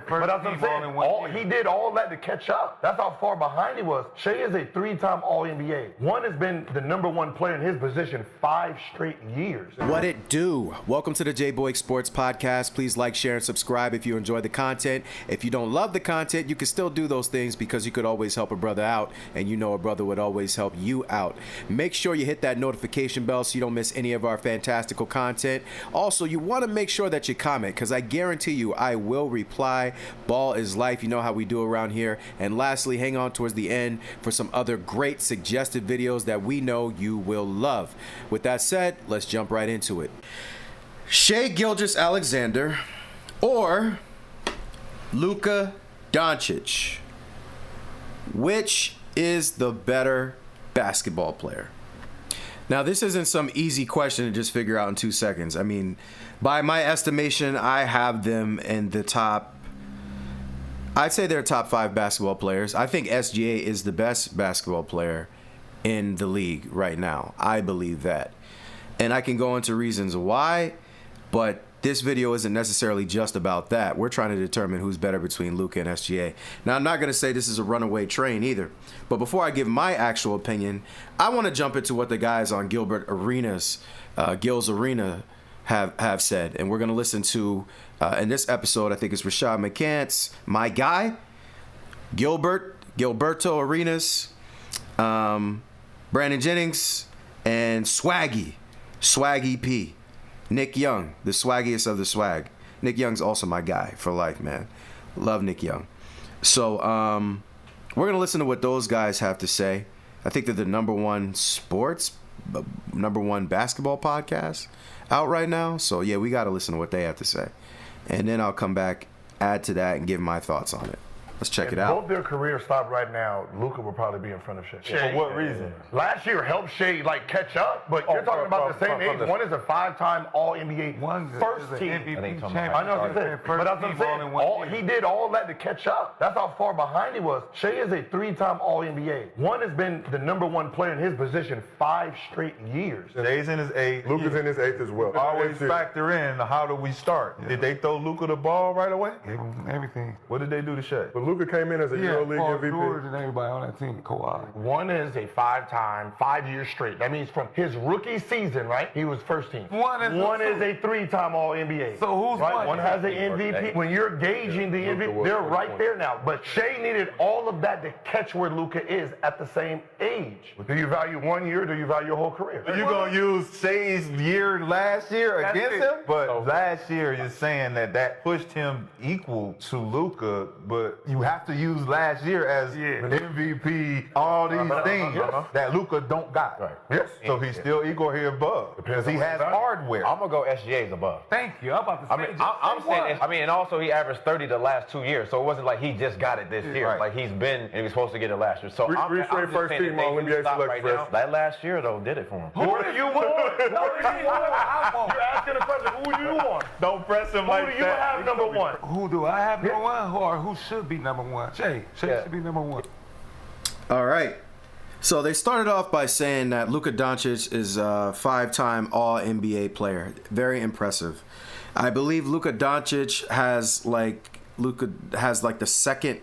But that's what I'm saying. He did all that to catch up. That's how far behind he was. Shai is a 3-time All-NBA. One has been the #1 player in his position 5 straight years. What it do? Welcome to the J-Boy Sports Podcast. Please like, share, and subscribe if you enjoy the content. If you don't love the content, you can still do those things because you could always help a brother out, and you know a brother would always help you out. Make sure you hit that notification bell so you don't miss any of our fantastical content. Also, you want to make sure that you comment because I guarantee you I will reply. Ball is life. You know how we do around here. And lastly, hang on towards the end for some other great suggested videos that we know you will love. With that said, let's jump right into it. Shai Gilgeous-Alexander or Luka Dončić? Which is the better basketball player? Now, this isn't some easy question to just figure out in 2 seconds. I mean, by my estimation, I have them in the top, I'd say they're top 5 basketball players. I think SGA is the best basketball player in the league right now. I believe that. And I can go into reasons why, but this video isn't necessarily just about that. We're trying to determine who's better between Luka and SGA. Now, I'm not going to say this is a runaway train either. But before I give my actual opinion, I want to jump into what the guys on Gills Arena have said. And we're going to listen to, in this episode, I think it's Rashad McCants, my guy, Gilberto Arenas, Brandon Jennings, and Swaggy P. Nick Young, the swaggiest of the swag. Nick Young's also my guy for life, man. Love Nick Young. So we're going to listen to what those guys have to say. I think they're the #1 basketball podcast out right now. So, yeah, we got to listen to what they have to say. And then I'll come back, add to that, and give my thoughts on it. Let's check it out. Both their careers stop right now. Luka will probably be in front of Shai. For what reason? Last year helped Shai catch up, but you're talking about the same age. One is a 5-time All-NBA first team. I know what I'm saying, but that's what I'm saying. He did all that to catch up. That's how far behind he was. Shai is a 3-time All-NBA. One has been the #1 player in his position 5 straight years. Shai's in his 8th. Luka's in his 8th as well. Always factor in how do we start? Yeah. Did they throw Luka the ball right away? Gave him everything. What did they do to Shai? But Luka came in as a EuroLeague Paul MVP. George and everybody on that team, Kawhi. One is a 5-time, 5 years straight. That means from his rookie season, right? He was first team. One is a 3-time All-NBA. So who's right? One has an MVP. When you're gauging the MVP, they're right there now. But Shai needed all of that to catch where Luka is at the same age. Do you value 1 year or do you value your whole career? You're going to use Shai's year last year against him? But last year you're saying that pushed him equal to Luka, but you have to use last year as an MVP, all these things that Luka don't got. Right. Yes. So he's still equal here above because he has hardware. I'm gonna go SGA's above. Thank you. I'm about to say I'm saying, and also he averaged 30 the last 2 years, so it wasn't like he just got it this year. Right. Like he's been, and he was supposed to get it last year. So I'm just first saying team that All-NBA right selection. now, that last year though did it for him. Who do you want? You're asking the question, who do you want? Don't press him like that. Who do you have #1? Who do I have #1 or who should be #1? Shai should be #1. All right. So they started off by saying that Luka Dončić is a 5-time All-NBA player. Very impressive. I believe Luka Dončić has the second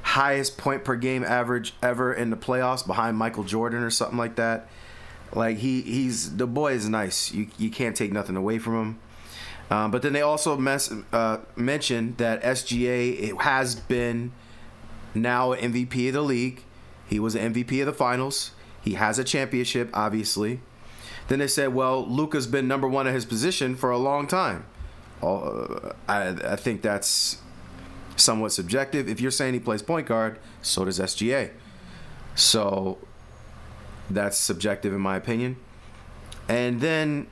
highest point per game average ever in the playoffs behind Michael Jordan or something like that. Like he's the boy is nice. You can't take nothing away from him. But then they also mentioned that SGA has been now an MVP of the league. He was an MVP of the finals. He has a championship, obviously. Then they said, well, Luka's been #1 at his position for a long time. I think that's somewhat subjective. If you're saying he plays point guard, so does SGA. So that's subjective in my opinion. And then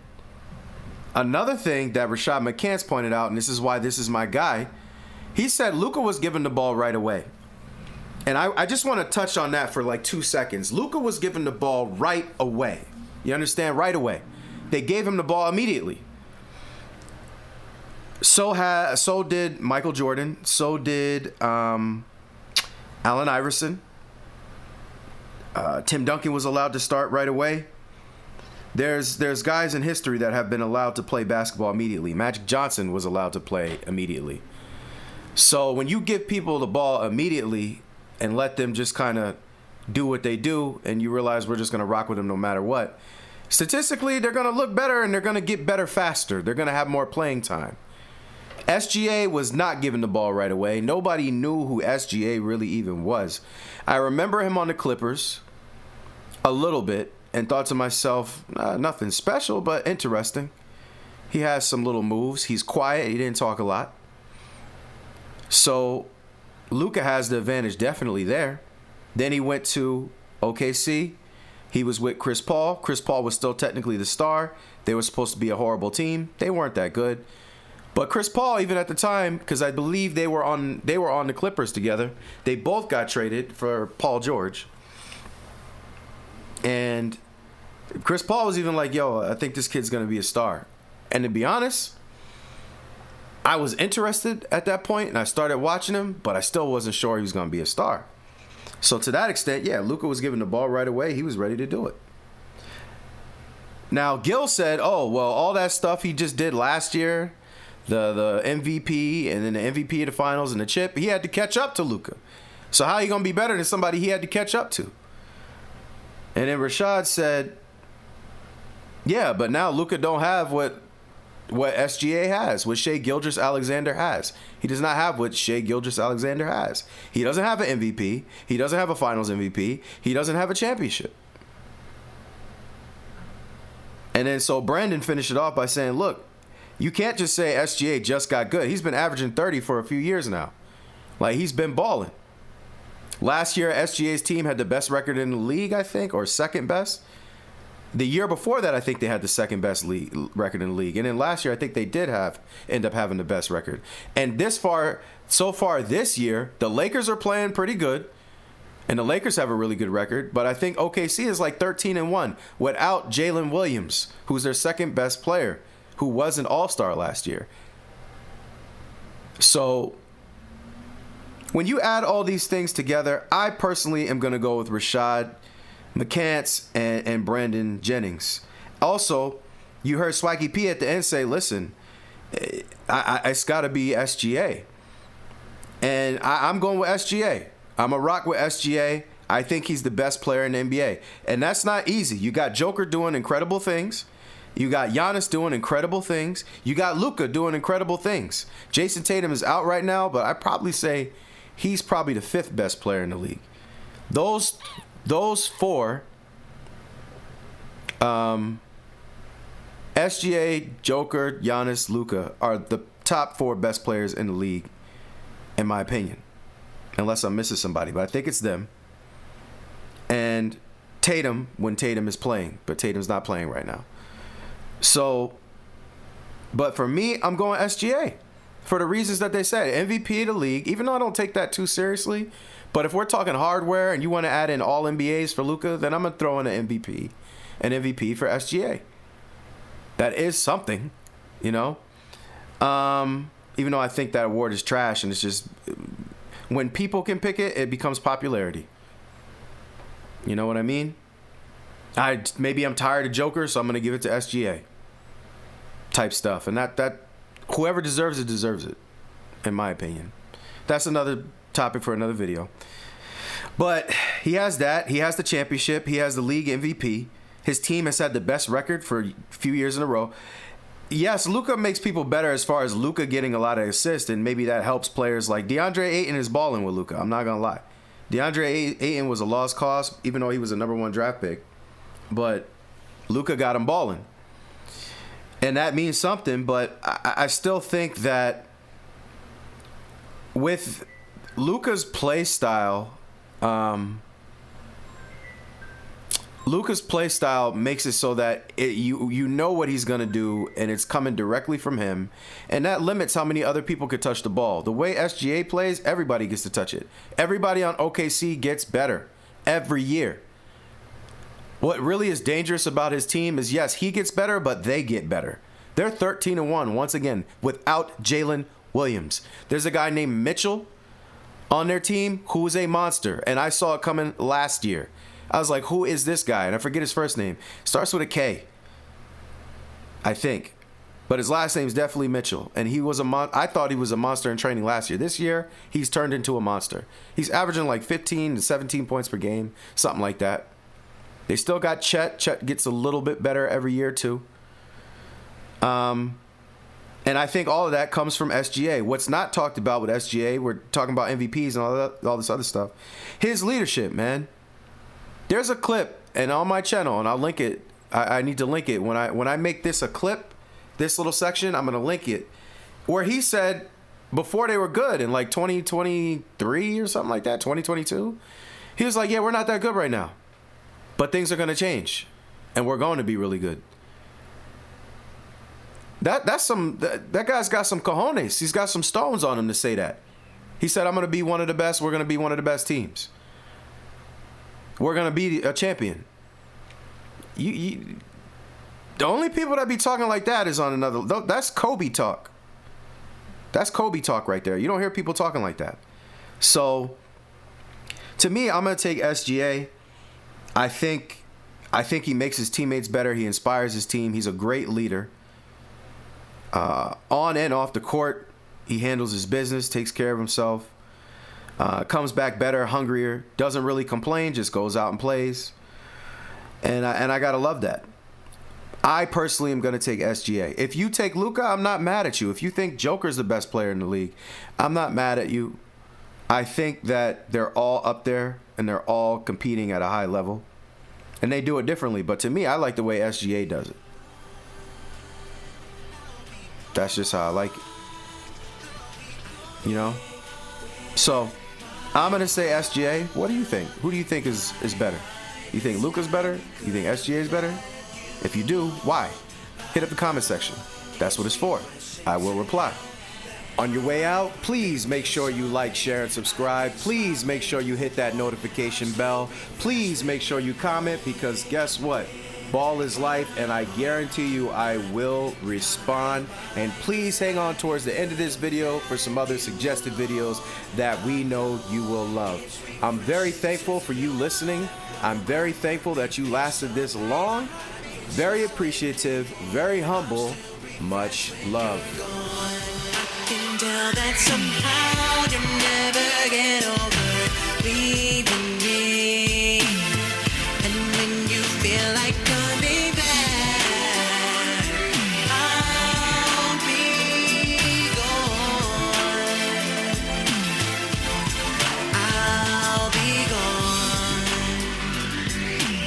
another thing that Rashad McCants pointed out, and this is why this is my guy, he said Luka was given the ball right away. And I just want to touch on that for like 2 seconds. Luka was given the ball right away. You understand? Right away. They gave him the ball immediately. So did Michael Jordan. So did Allen Iverson. Tim Duncan was allowed to start right away. There's guys in history that have been allowed to play basketball immediately. Magic Johnson was allowed to play immediately. So when you give people the ball immediately and let them just kind of do what they do, and you realize we're just going to rock with them no matter what, statistically, they're going to look better and they're going to get better faster. They're going to have more playing time. SGA was not given the ball right away. Nobody knew who SGA really even was. I remember him on the Clippers a little bit and thought to myself, nothing special, but interesting. He has some little moves. He's quiet. He didn't talk a lot. So Luka has the advantage definitely there. Then he went to OKC. He was with Chris Paul. Chris Paul was still technically the star. They were supposed to be a horrible team. They weren't that good. But Chris Paul, even at the time, because I believe they were on the Clippers together, they both got traded for Paul George. And Chris Paul was even like, yo, I think this kid's going to be a star. And to be honest, I was interested at that point, and I started watching him, but I still wasn't sure he was going to be a star. So to that extent, yeah, Luka was given the ball right away. He was ready to do it. Now, Gil said, oh, well, all that stuff he just did last year, the MVP and then the MVP of the finals and the chip, he had to catch up to Luka. So how are you going to be better than somebody he had to catch up to? And then Rashad said, yeah, but now Luka don't have what SGA has, what Shai Gilgeous-Alexander has. He does not have what Shai Gilgeous-Alexander has. He doesn't have an MVP. He doesn't have a finals MVP. He doesn't have a championship. And then so Brandon finished it off by saying, look, you can't just say SGA just got good. He's been averaging 30 for a few years now. Like, he's been balling. Last year, SGA's team had the best record in the league, I think, or second best. The year before that, I think they had the second best record in the league. And then last year, I think they did end up having the best record. And so far this year, the Lakers are playing pretty good. And the Lakers have a really good record. But I think OKC is like 13-1 without Jalen Williams, who's their second best player, who was an all-star last year. So when you add all these things together, I personally am going to go with Rashad McCants and Brandon Jennings. Also, you heard Swaggy P at the end say, listen, it's got to be SGA. And I'm going with SGA. I'm a rock with SGA. I think he's the best player in the NBA. And that's not easy. You got Joker doing incredible things. You got Giannis doing incredible things. You got Luka doing incredible things. Jason Tatum is out right now, but I'd probably say he's probably the 5th best player in the league. Those four, SGA, Joker, Giannis, Luka, are the top 4 best players in the league, in my opinion. Unless I'm missing somebody, but I think it's them. And Tatum, when Tatum is playing, but Tatum's not playing right now. So, but for me, I'm going SGA for the reasons that they said. MVP of the league, even though I don't take that too seriously. But if we're talking hardware and you want to add in all NBAs for Luka, then I'm going to throw in an MVP for SGA. That is something, you know. Even though I think that award is trash, and it's just, when people can pick it, it becomes popularity. You know what I mean? Maybe I'm tired of Joker, so I'm going to give it to SGA type stuff. And that whoever deserves it, deserves it, in my opinion. That's another topic for another video. But he has that. He has the championship. He has the league MVP. His team has had the best record for a few years in a row. Yes, Luka makes people better as far as Luka getting a lot of assists, and maybe that helps players like DeAndre Ayton is balling with Luka. I'm not going to lie. DeAndre Ayton was a lost cause, even though he was a number 1 draft pick. But Luka got him balling. And that means something, but I still think that with Luka's play style, makes it so that you know what he's going to do, and it's coming directly from him. And that limits how many other people could touch the ball. The way SGA plays, everybody gets to touch it. Everybody on OKC gets better every year. What really is dangerous about his team is, yes, he gets better, but they get better. They're 13-1, once again, without Jalen Williams. There's a guy named Mitchell on their team who's a monster, and I saw it coming last year. I was like, who is this guy? And I forget his first name. Starts with a K, I think. but his last name's definitely Mitchell. And he was I thought he was a monster in training last year. This year, he's turned into a monster. He's averaging like 15 to 17 points per game, something like that. They still got Chet. Chet gets a little bit better every year, too. And I think all of that comes from SGA. What's not talked about with SGA, we're talking about MVPs and all this other stuff. His leadership, man. There's a clip, and on my channel, and I'll link it. I need to link it. When I make this a clip, this little section, I'm going to link it, where he said before they were good in like 2023 or something like that, 2022, he was like, yeah, we're not that good right now. But things are going to change, and we're going to be really good. That guy's got some cojones. He's got some stones on him to say that. He said, I'm going to be one of the best. We're going to be one of the best teams. We're going to be a champion. The only people that be talking like that is on another. That's Kobe talk. That's Kobe talk right there. You don't hear people talking like that. So, to me, I'm going to take SGA. I think he makes his teammates better. He inspires his team. He's a great leader. On and off the court, he handles his business, takes care of himself, comes back better, hungrier, doesn't really complain, just goes out and plays. And I gotta love that. I personally am gonna take SGA. If you take Luka, I'm not mad at you. If you think Joker's the best player in the league, I'm not mad at you. I think that they're all up there and they're all competing at a high level. And they do it differently. But to me, I like the way SGA does it. That's just how I like it. You know? So, I'm going to say SGA. What do you think? Who do you think is better? You think Luka's better? You think SGA is better? If you do, why? Hit up the comment section. That's what it's for. I will reply. On your way out, please make sure you like, share, and subscribe. Please make sure you hit that notification bell. Please make sure you comment, because guess what? Ball is life, and I guarantee you I will respond. And please hang on towards the end of this video for some other suggested videos that we know you will love. I'm very thankful for you listening. I'm very thankful that you lasted this long. Very appreciative, very humble. Much love. Tell that somehow you never get over leaving me, and when you feel like coming